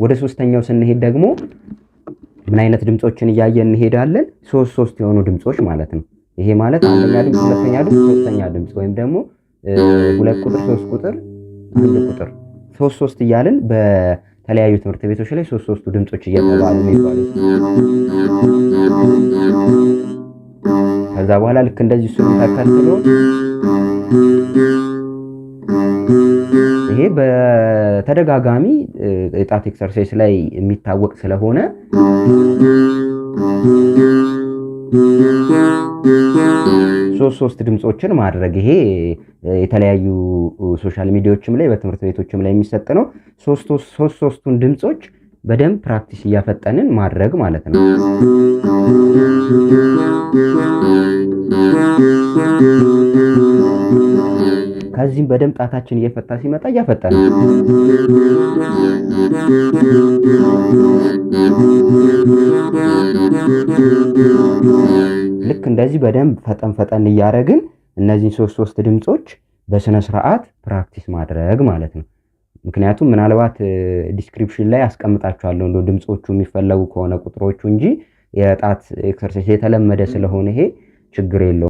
ወደ ሶስተኛው ስንሄድ ደግሞ ምን አይነት ድምጾችን እያየን እንሄዳለን? ሶስት የሆኑ ድምጾች ማለት ነው። ይሄ ማለት አንደኛ ድምጽ፣ ሁለተኛ ድምጽ፣ ሶስተኛ ድምጽ ወይም ደግሞ 2 ቁጥር፣ 3 ቁጥር፣ 1 ቁጥር ሶስት እያልን በተለያዩ ትምህርት ቤቶች ላይ ሶስቱ ድምጾች እየተባሉ ነው የሚባሉት። ከዛ በኋላ ልክ እንደዚህ እሱን ተከትሎ ይሄ በተደጋጋሚ የጣት ኤክሰርሳይዝ ላይ የሚታወቅ ስለሆነ ሶስት ድምጾችን ማድረግ ይሄ የተለያዩ ሶሻል ሚዲያዎችም ላይ በትምህርት ቤቶችም ላይ የሚሰጥ ነው። ሶስቱን ድምጾች በደንብ ፕራክቲስ እያፈጠንን ማድረግ ማለት ነው። ከዚህም በደንብ ጣታችን እየፈታ ሲመጣ እያፈጠን ልክ እንደዚህ በደንብ ፈጠን እያደረግን እነዚህን ሶስት ድምጾች በስነ ስርዓት ፕራክቲስ ማድረግ ማለት ነው። ምክንያቱም ምናልባት ዲስክሪፕሽን ላይ አስቀምጣችኋለሁ እንደው ድምጾቹ የሚፈለጉ ከሆነ ቁጥሮቹ እንጂ የጣት ኤክሰርሳይዝ የተለመደ ስለሆነ ይሄ ችግር የለውም።